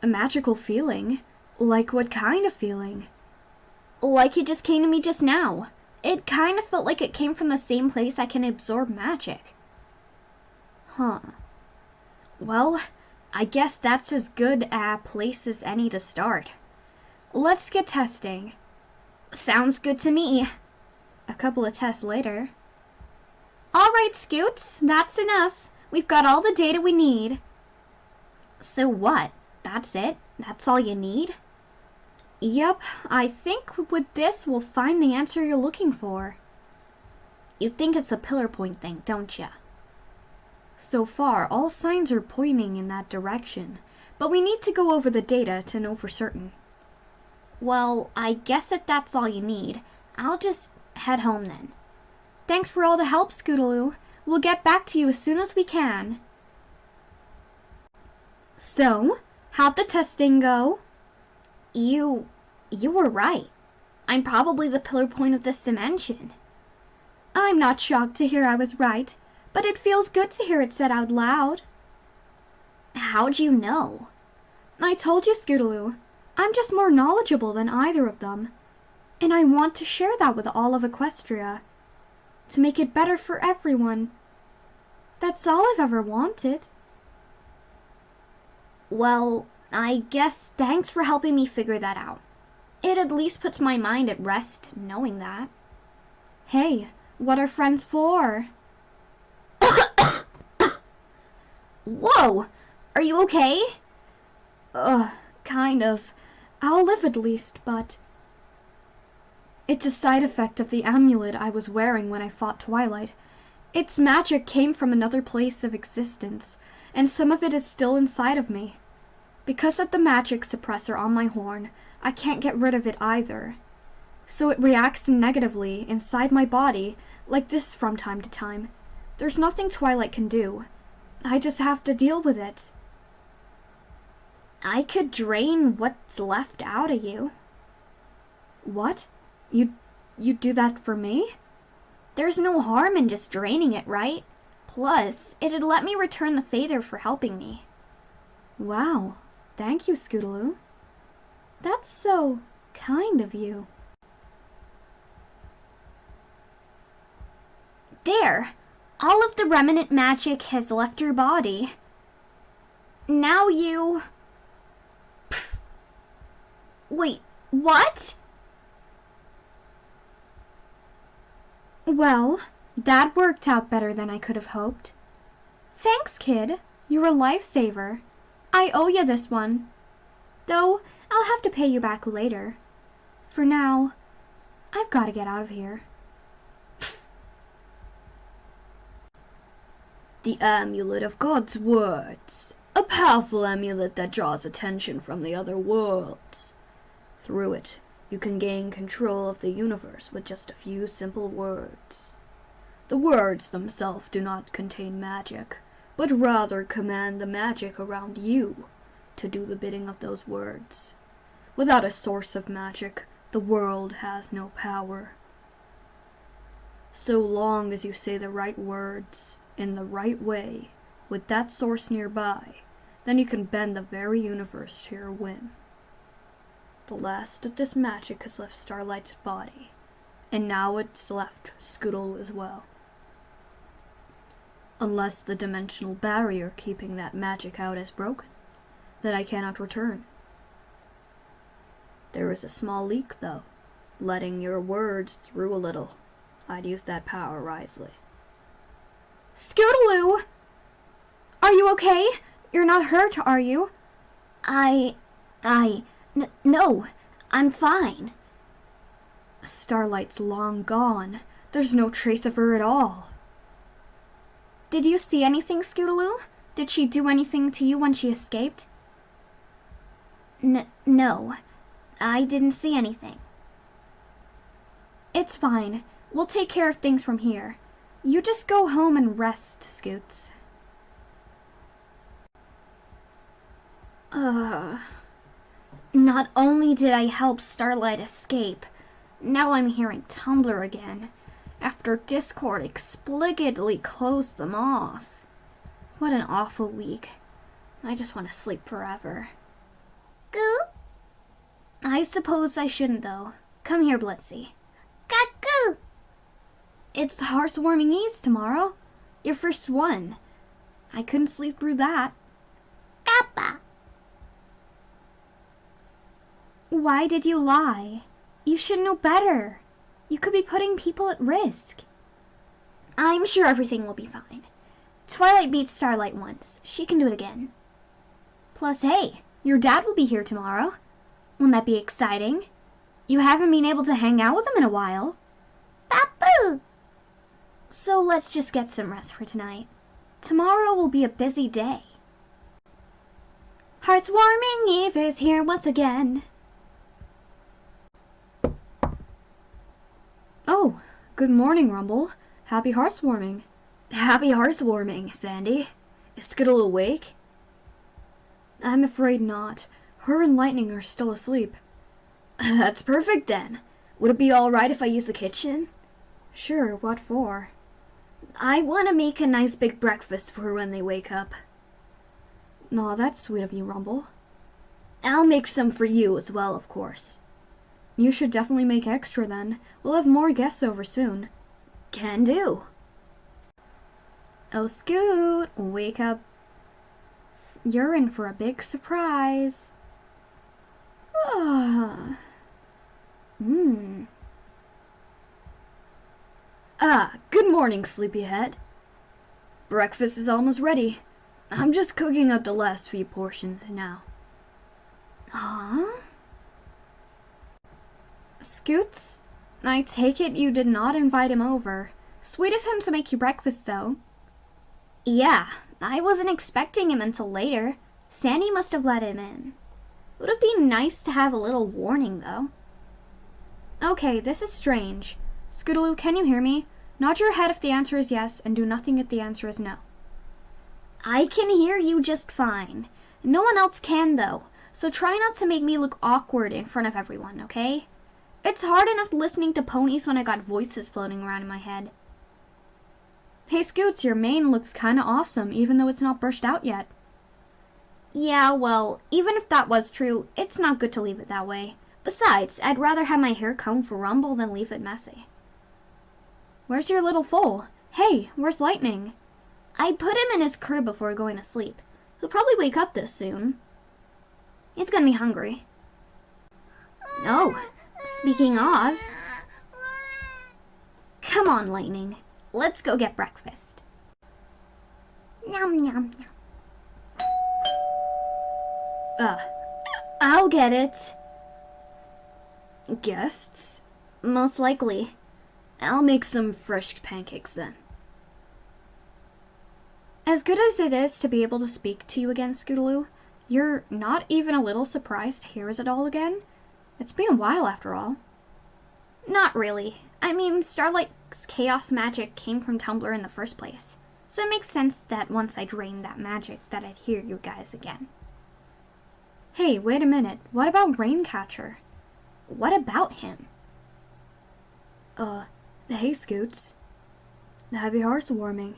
A magical feeling? Like what kind of feeling? Like it just came to me just now. It kind of felt like it came from the same place I can absorb magic. Huh. Well, I guess that's as good a place as any to start. Let's get testing. Sounds good to me. A couple of tests later. All right, Scoots, that's enough. We've got all the data we need. So what? That's it? That's all you need? Yep, I think with this we'll find the answer you're looking for. You think it's a pillar point thing, don't ya? So far, all signs are pointing in that direction, but we need to go over the data to know for certain. Well, I guess if that's all you need, I'll just head home then. Thanks for all the help, Scootaloo. We'll get back to you as soon as we can. So, how'd the testing go? You were right. I'm probably the pillar point of this dimension. I'm not shocked to hear I was right, but it feels good to hear it said out loud. How'd you know? I told you, Scootaloo. I'm just more knowledgeable than either of them, and I want to share that with all of Equestria, to make it better for everyone. That's all I've ever wanted. Well, I guess thanks for helping me figure that out. It at least puts my mind at rest knowing that. Hey, what are friends for? Whoa! Are you okay? Kind of. I'll live at least, but... It's a side effect of the amulet I was wearing when I fought Twilight. Its magic came from another place of existence, and some of it is still inside of me. Because of the magic suppressor on my horn, I can't get rid of it either. So it reacts negatively inside my body, like this from time to time. There's nothing Twilight can do. I just have to deal with it. I could drain what's left out of you. What? You'd do that for me? There's no harm in just draining it, right? Plus, it'd let me return the favor for helping me. Wow. Thank you, Scootaloo. That's so kind of you. There! All of the remnant magic has left your body. Now you... Pfft. Wait, what? Well, that worked out better than I could have hoped. Thanks, kid. You're a lifesaver. I owe you this one. Though, I'll have to pay you back later. For now, I've got to get out of here. The Amulet of God's Words. A powerful amulet that draws attention from the other worlds. Through it, you can gain control of the universe with just a few simple words. The words themselves do not contain magic, but rather command the magic around you to do the bidding of those words. Without a source of magic, the world has no power. So long as you say the right words, in the right way, with that source nearby, then you can bend the very universe to your whim. The last of this magic has left Starlight's body, and now it's left Scootaloo as well. Unless the dimensional barrier keeping that magic out is broken, then I cannot return. There is a small leak, though. Letting your words through a little. I'd use that power wisely. Scootaloo! Are you okay? You're not hurt, are you? No, I'm fine. Starlight's long gone. There's no trace of her at all. Did you see anything, Scootaloo? Did she do anything to you when she escaped? No, I didn't see anything. It's fine. We'll take care of things from here. You just go home and rest, Scoots. Not only did I help Starlight escape, now I'm hearing Tumblr again, after Discord explicitly closed them off. What an awful week. I just want to sleep forever. I suppose I shouldn't, though. Come here, Blitzy. Cuckoo! It's the hearthswarming East tomorrow. Your first one. I couldn't sleep through that. Kappa! Why did you lie? You should know better. You could be putting people at risk. I'm sure everything will be fine. Twilight beat Starlight once. She can do it again. Plus, hey, your dad will be here tomorrow. Won't that be exciting? You haven't been able to hang out with him in a while. Papu! So let's just get some rest for tonight. Tomorrow will be a busy day. Hearthswarming Eve is here once again. Oh, good morning, Rumble. Happy hearthswarming. Happy hearthswarming, Sandy. Is Scootaloo awake? I'm afraid not. Her and Lightning are still asleep. That's perfect then. Would it be alright if I use the kitchen? Sure, what for? I want to make a nice big breakfast for when they wake up. Aw, that's sweet of you, Rumble. I'll make some for you as well, of course. You should definitely make extra then. We'll have more guests over soon. Can do. Oh, Scoot, wake up. You're in for a big surprise. Ah, good morning, sleepyhead. Breakfast is almost ready. I'm just cooking up the last few portions now. Scoots, I take it you did not invite him over. Sweet of him to make you breakfast, though. Yeah, I wasn't expecting him until later. Sandy must have let him in. Would have been nice to have a little warning, though. Okay, this is strange. Scootaloo, can you hear me? Nod your head if the answer is yes, and do nothing if the answer is no. I can hear you just fine. No one else can, though, so try not to make me look awkward in front of everyone, okay? It's hard enough listening to ponies when I got voices floating around in my head. Hey, Scoots, your mane looks kinda awesome, even though it's not brushed out yet. Yeah, well, even if that was true, it's not good to leave it that way. Besides, I'd rather have my hair combed for Rumble than leave it messy. Where's your little foal? Hey, where's Lightning? I put him in his crib before going to sleep. He'll probably wake up this soon. He's gonna be hungry. Oh, speaking of... Come on, Lightning. Let's go get breakfast. Yum, yum, yum. I'll get it. Guests? Most likely. I'll make some fresh pancakes then. As good as it is to be able to speak to you again, Scootaloo, you're not even a little surprised to hear it all again? It's been a while after all. Not really. I mean, Starlight's chaos magic came from Tumblr in the first place, so it makes sense that once I drained that magic that I'd hear you guys again. Hey, wait a minute. What about Raincatcher? What about him? Hey, Scoots. Happy hearthswarming.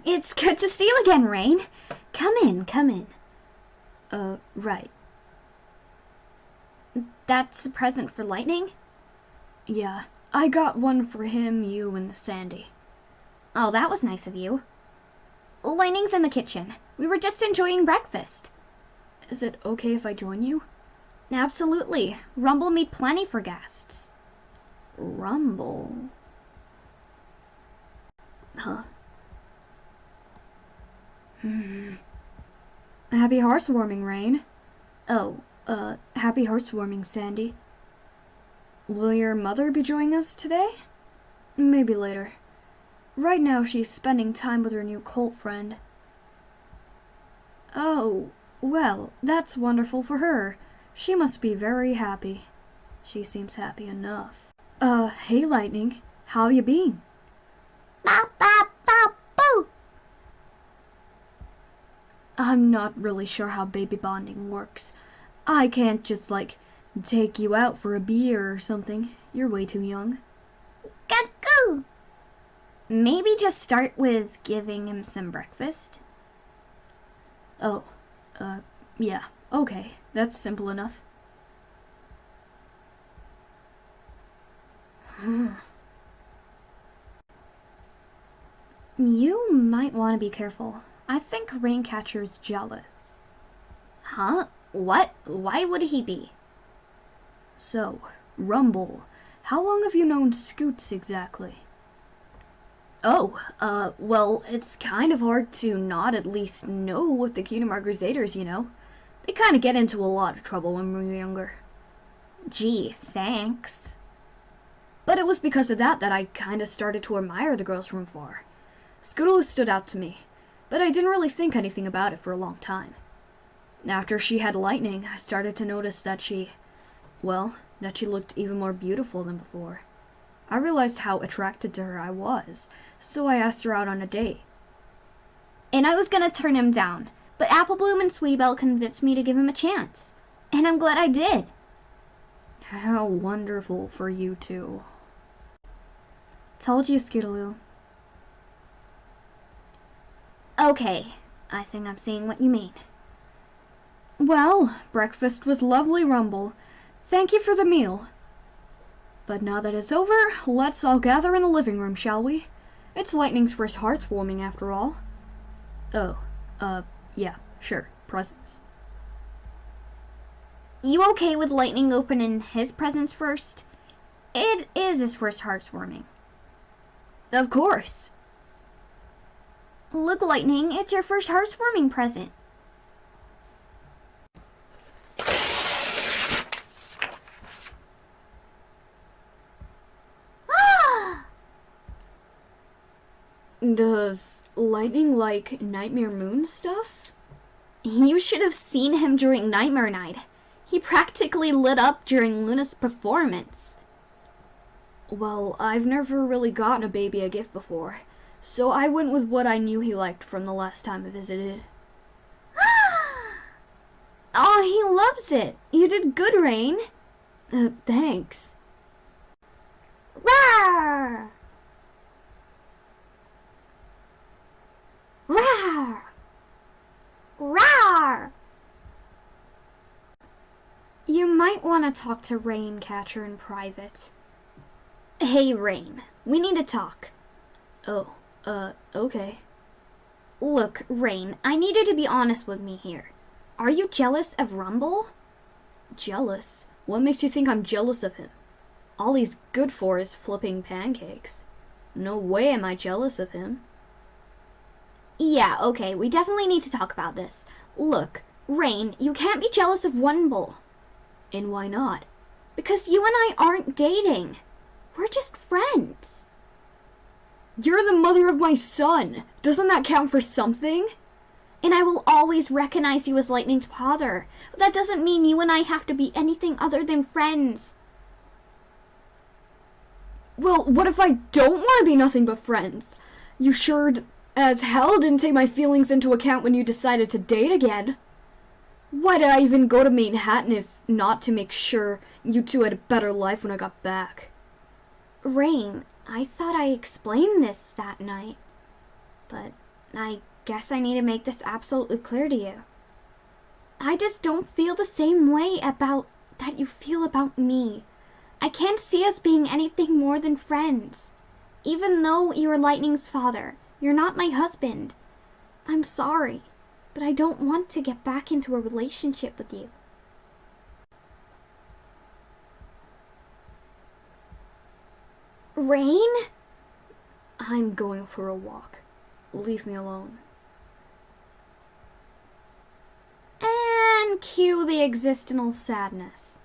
It's good to see you again, Rain. Come in, come in. Right. That's a present for Lightning? Yeah, I got one for him, you, and Sandy. Oh, that was nice of you. Lightning's in the kitchen. We were just enjoying breakfast. Is it okay if I join you? Absolutely. Rumble made plenty for guests. Rumble? Huh. Happy hearthswarming, Rain. Oh, happy hearthswarming, Sandy. Will your mother be joining us today? Maybe later. Right now she's spending time with her new cult friend. Oh, well, that's wonderful for her. She must be very happy. She seems happy enough. Hey Lightning, how you been? Bop, bop, bop, boo! I'm not really sure how baby bonding works. I can't just, take you out for a beer or something. You're way too young. Cuckoo! Maybe just start with giving him some breakfast? Oh, yeah, okay, that's simple enough. You might want to be careful. I think Raincatcher's jealous. Huh? What? Why would he be? So, Rumble, how long have you known Scoots exactly? Oh, well, it's kind of hard to not at least know with the Cunemar Crusaders, you know? They kind of get into a lot of trouble when we were younger. Gee, thanks. But it was because of that I kind of started to admire the girls from afar. Scootaloo stood out to me, but I didn't really think anything about it for a long time. After she had lightning, I started to notice that she looked even more beautiful than before. I realized how attracted to her I was, so I asked her out on a date. And I was gonna turn him down, but Applebloom and Sweetybelle convinced me to give him a chance. And I'm glad I did. How wonderful for you two. Told you, Scootaloo. Okay, I think I'm seeing what you mean. Well, breakfast was lovely, Rumble. Thank you for the meal. But now that it's over, let's all gather in the living room, shall we? It's Lightning's first hearthswarming, after all. Oh, yeah, sure, presents. You okay with Lightning opening his presents first? It is his first hearthswarming. Of course. Look, Lightning, it's your first hearthswarming present. Does Lightning like Nightmare Moon stuff? You should have seen him during Nightmare Night. He practically lit up during Luna's performance. Well, I've never really gotten a baby a gift before, so I went with what I knew he liked from the last time I visited. Oh, he loves it. You did good, Rain. Thanks. Rawr! Rawr! Rawr! You might want to talk to Raincatcher in private. Hey, Rain, we need to talk. Oh, okay. Look, Rain, I need you to be honest with me here. Are you jealous of Rumble? Jealous? What makes you think I'm jealous of him? All he's good for is flipping pancakes. No way am I jealous of him. Yeah, okay, we definitely need to talk about this. Look, Rain, you can't be jealous of Rumble. And why not? Because you and I aren't dating. We're just friends. You're the mother of my son. Doesn't that count for something? And I will always recognize you as Lightning's father. But that doesn't mean you and I have to be anything other than friends. Well, what if I don't want to be nothing but friends? You sure as hell didn't take my feelings into account when you decided to date again. Why did I even go to Manhattan if not to make sure you two had a better life when I got back? Rain, I thought I explained this that night. But I guess I need to make this absolutely clear to you. I just don't feel the same way about that you feel about me. I can't see us being anything more than friends. Even though you're Lightning's father, you're not my husband. I'm sorry, but I don't want to get back into a relationship with you. Rain? I'm going for a walk. Leave me alone. And cue the existential sadness.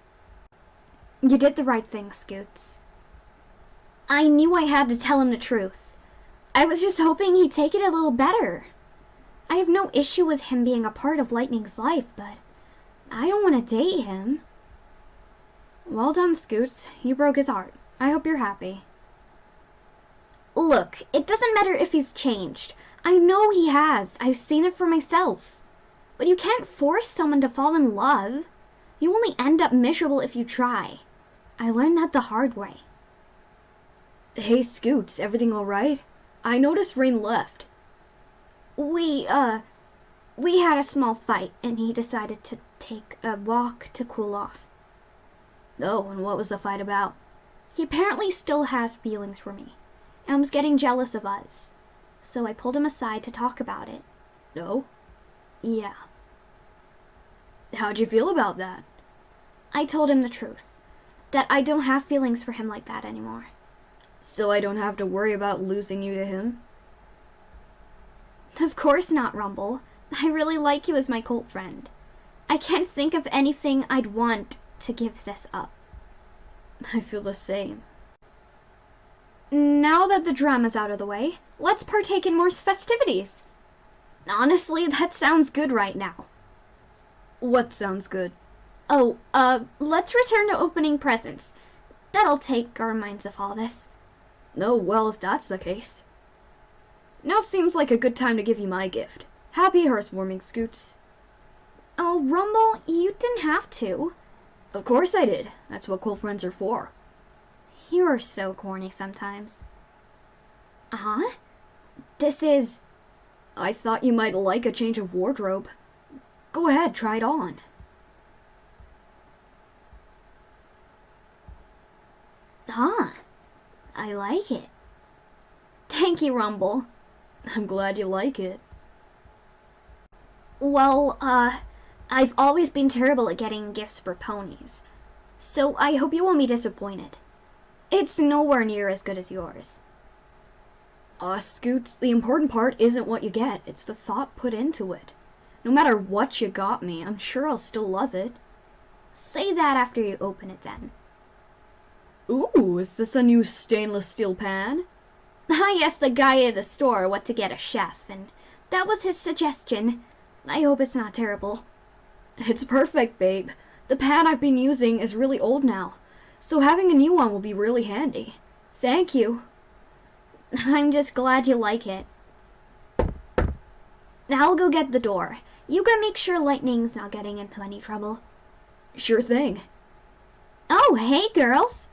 You did the right thing, Scoots. I knew I had to tell him the truth. I was just hoping he'd take it a little better. I have no issue with him being a part of Lightning's life, but I don't want to date him. Well done, Scoots. You broke his heart. I hope you're happy. Look, it doesn't matter if he's changed. I know he has. I've seen it for myself. But you can't force someone to fall in love. You only end up miserable if you try. I learned that the hard way. Hey, Scoots, everything alright? I noticed Rain left. We had a small fight, and he decided to take a walk to cool off. Oh, and what was the fight about? He apparently still has feelings for me, and was getting jealous of us. So I pulled him aside to talk about it. No? Yeah. How'd you feel about that? I told him the truth, that I don't have feelings for him like that anymore. So I don't have to worry about losing you to him? Of course not, Rumble. I really like you as my cult friend. I can't think of anything I'd want to give this up. I feel the same. Now that the drama's out of the way, let's partake in more festivities. Honestly, that sounds good right now. What sounds good? Oh, let's return to opening presents. That'll take our minds off all this. No, well, if that's the case. Now seems like a good time to give you my gift. Happy hearthswarming, Scoots. Oh, Rumble, you didn't have to. Of course I did. That's what cool friends are for. You're so corny sometimes. Uh-huh. This is... I thought you might like a change of wardrobe. Go ahead, try it on. Huh. I like it. Thank you, Rumble. I'm glad you like it. Well, I've always been terrible at getting gifts for ponies. So I hope you won't be disappointed. It's nowhere near as good as yours. Scoots, the important part isn't what you get, it's the thought put into it. No matter what you got me, I'm sure I'll still love it. Say that after you open it then. Ooh, is this a new stainless steel pan? I asked the guy at the store what to get a chef, and that was his suggestion. I hope it's not terrible. It's perfect, babe. The pan I've been using is really old now, so having a new one will be really handy. Thank you. I'm just glad you like it. Now I'll go get the door. You gotta make sure Lightning's not getting into any trouble. Sure thing. Oh, hey, girls.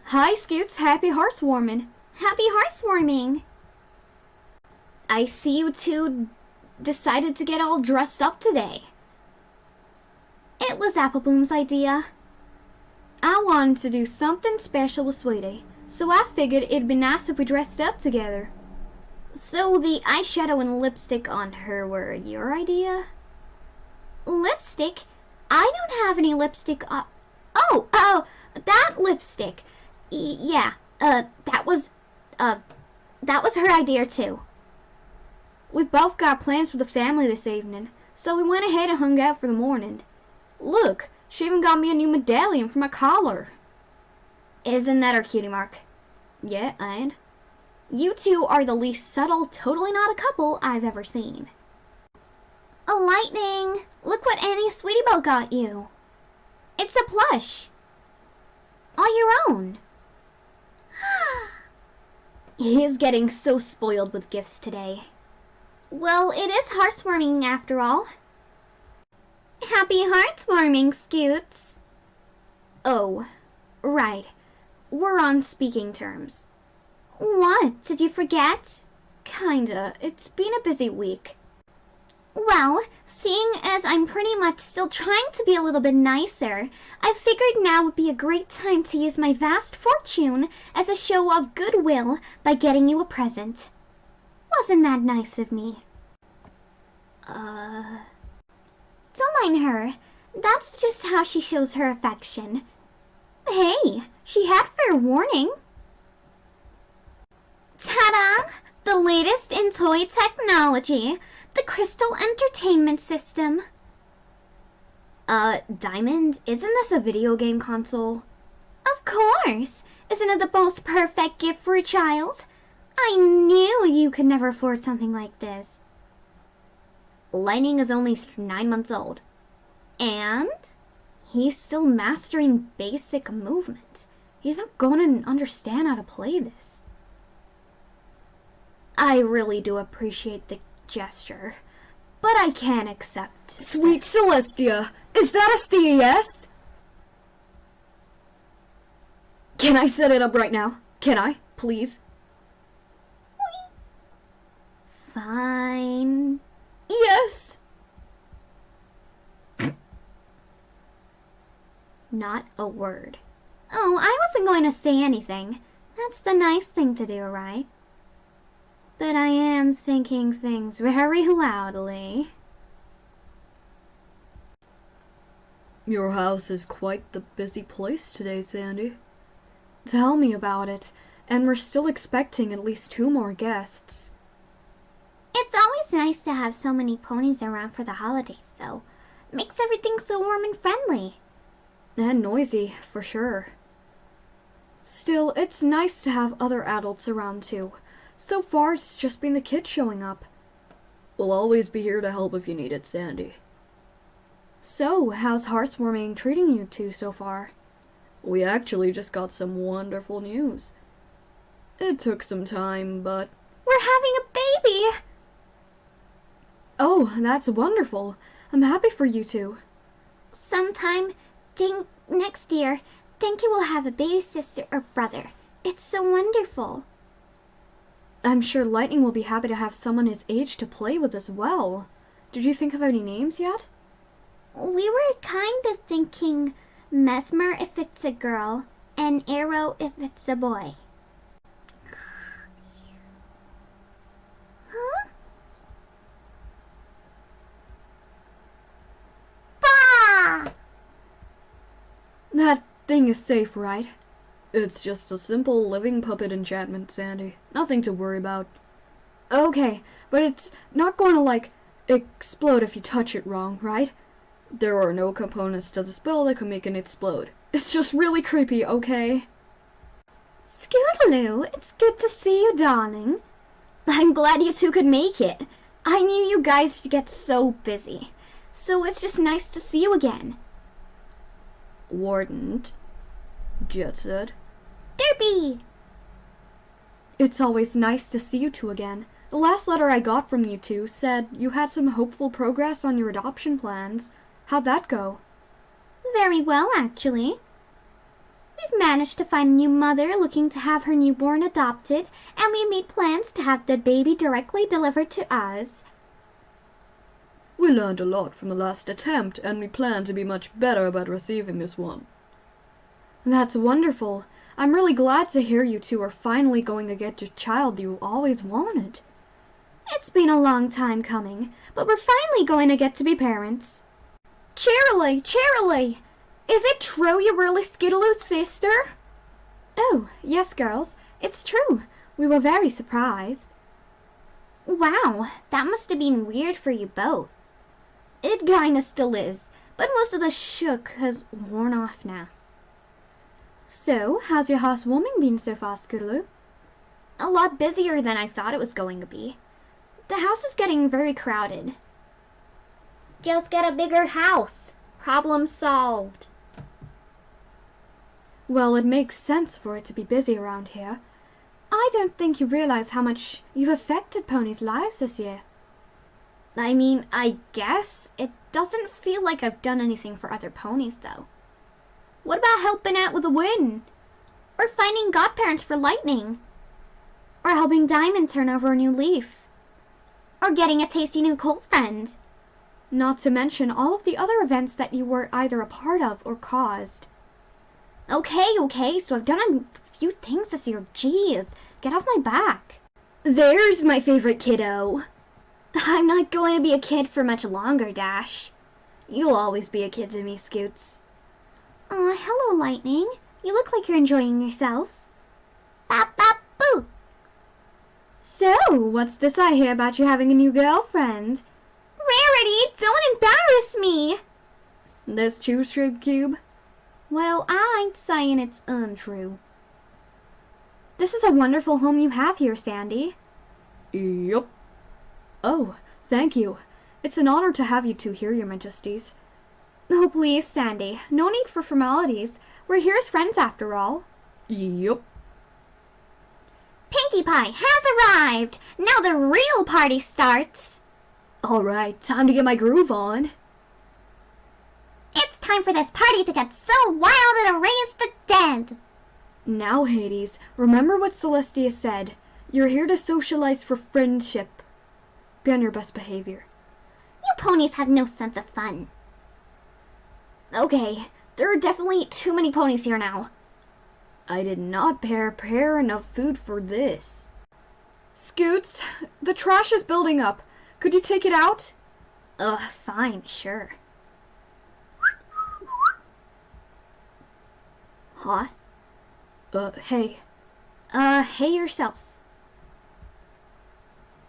Hi, Scoots. Happy hearthswarming. Happy hearthswarming. I see you two decided to get all dressed up today. It was Applebloom's idea. I wanted to do something special with Sweetie, so I figured it'd be nice if we dressed up together. So the eyeshadow and lipstick on her were your idea? Lipstick? I don't have any lipstick up. Oh, that lipstick. Yeah, that was her idea too. We both got plans for the family this evening, so we went ahead and hung out for the morning. Look, she even got me a new medallion for my collar. Isn't that her cutie mark? Yeah, and? You two are the least subtle, totally not a couple I've ever seen. A Lightning! Look what Annie Sweetiebelle got you. It's a plush. All your own. He is getting so spoiled with gifts today. Well, it is hearthswarming after all. Happy hearthswarming, Scoots. Oh, right. We're on speaking terms. What? Did you forget? Kinda. It's been a busy week. Well, seeing as I'm pretty much still trying to be a little bit nicer, I figured now would be a great time to use my vast fortune as a show of goodwill by getting you a present. Wasn't that nice of me? Don't mind her. That's just how she shows her affection. Hey, she had fair warning. Ta-da! The latest in toy technology, the Crystal Entertainment System. Diamond, isn't this a video game console? Of course! Isn't it the most perfect gift for a child? I knew you could never afford something like this. Lightning is only 9 months old. And? He's still mastering basic movements. He's not going to understand how to play this. I really do appreciate the gesture, but I can't accept. Sweet Celestia, is that a CES? Can I set it up right now? Can I, please? Fine. Yes! Not a word. Oh, I wasn't going to say anything. That's the nice thing to do, right? But I am thinking things very loudly. Your house is quite the busy place today, Sandy. Tell me about it. And we're still expecting at least 2 more guests. It's always nice to have so many ponies around for the holidays, though. Makes everything so warm and friendly. And noisy, for sure. Still, it's nice to have other adults around too. So far, it's just been the kids showing up. We'll always be here to help if you need it, Sandy. So, how's hearthswarming treating you two so far? We actually just got some wonderful news. It took some time, but... We're having a baby! Oh, that's wonderful. I'm happy for you two. Sometime next year, Dinky will have a baby sister or brother. It's so wonderful. I'm sure Lightning will be happy to have someone his age to play with as well. Did you think of any names yet? We were kind of thinking Mesmer if it's a girl, and Arrow if it's a boy. Huh? Bah! That thing is safe, right? It's just a simple living puppet enchantment, Sandy. Nothing to worry about. Okay, but it's not going to, explode if you touch it wrong, right? There are no components to the spell that can make it explode. It's just really creepy, okay? Scootaloo, it's good to see you, darling. I'm glad you two could make it. I knew you guys to get so busy. So it's just nice to see you again. Warden, Jet said. Derpy! It's always nice to see you two again. The last letter I got from you two said you had some hopeful progress on your adoption plans. How'd that go? Very well, actually. We've managed to find a new mother looking to have her newborn adopted, and we made plans to have the baby directly delivered to us. We learned a lot from the last attempt, and we plan to be much better about receiving this one. That's wonderful. I'm really glad to hear you two are finally going to get your child you always wanted. It's been a long time coming, but we're finally going to get to be parents. Cheerily, cheerily! Is it true you're really Scootaloo's sister? Oh, yes, girls. It's true. We were very surprised. Wow, that must have been weird for you both. It kinda still is, but most of the shook has worn off now. So, how's your housewarming been so far, Scootaloo? A lot busier than I thought it was going to be. The house is getting very crowded. Just get a bigger house. Problem solved. Well, it makes sense for it to be busy around here. I don't think you realize how much you've affected ponies' lives this year. I mean, I guess. It doesn't feel like I've done anything for other ponies, though. What about helping out with a win? Or finding godparents for Lightning? Or helping Diamond turn over a new leaf? Or getting a tasty new cold friend? Not to mention all of the other events that you were either a part of or caused. Okay, so I've done a few things this year. Jeez, get off my back. There's my favorite kiddo. I'm not going to be a kid for much longer, Dash. You'll always be a kid to me, Scoots. Aw, hello, Lightning. You look like you're enjoying yourself. Bop, bop, boo! So, what's this I hear about you having a new girlfriend? Rarity, don't embarrass me! This true, Cube? Well, I ain't saying it's untrue. This is a wonderful home you have here, Sandy. Yup. Oh, thank you. It's an honor to have you two here, Your Majesties. Oh, please, Sandy. No need for formalities. We're here as friends, after all. Yup. Pinkie Pie has arrived! Now the real party starts! Alright, time to get my groove on. It's time for this party to get so wild it'll raise the dead! Now, Hades, remember what Celestia said. You're here to socialize for friendship. Be on your best behavior. You ponies have no sense of fun. Okay, there are definitely too many ponies here now. I did not prepare enough food for this. Scoots, the trash is building up. Could you take it out? Ugh, fine, sure. Huh? Hey. Hey yourself.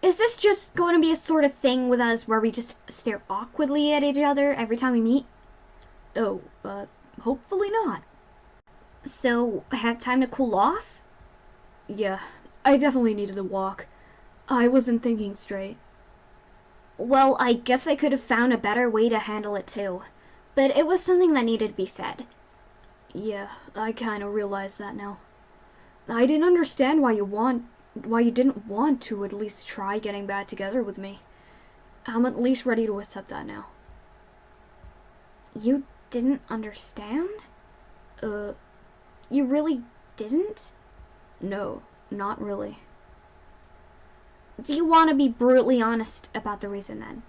Is this just going to be a sort of thing with us where we just stare awkwardly at each other every time we meet? Oh, hopefully not. So, I had time to cool off? Yeah, I definitely needed a walk. I wasn't thinking straight. Well, I guess I could have found a better way to handle it too. But it was something that needed to be said. Yeah, I kind of realize that now. I didn't understand why you didn't want to at least try getting back together with me. I'm at least ready to accept that now. You didn't understand? You really didn't? No, not really. Do you want to be brutally honest about the reason then?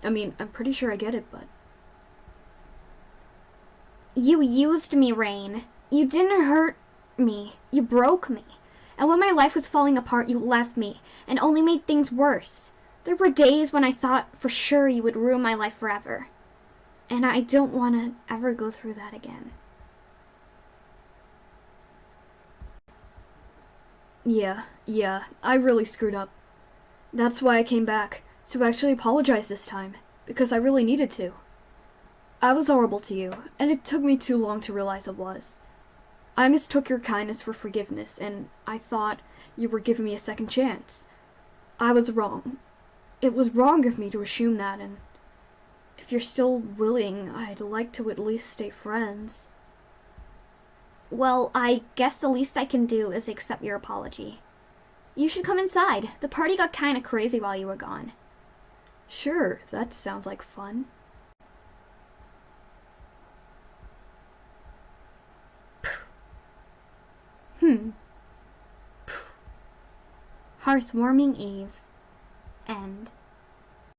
I mean, I'm pretty sure I get it, but... You used me, Rain. You didn't hurt me. You broke me. And when my life was falling apart, you left me and only made things worse. There were days when I thought for sure you would ruin my life forever. And I don't want to ever go through that again. Yeah, I really screwed up. That's why I came back, to actually apologize this time, because I really needed to. I was horrible to you, and it took me too long to realize it was. I mistook your kindness for forgiveness, and I thought you were giving me a second chance. I was wrong. It was wrong of me to assume that, and if you're still willing, I'd like to at least stay friends. Well, I guess the least I can do is accept your apology. You should come inside. The party got kind of crazy while you were gone. Sure, that sounds like fun. Hearthswarming Eve.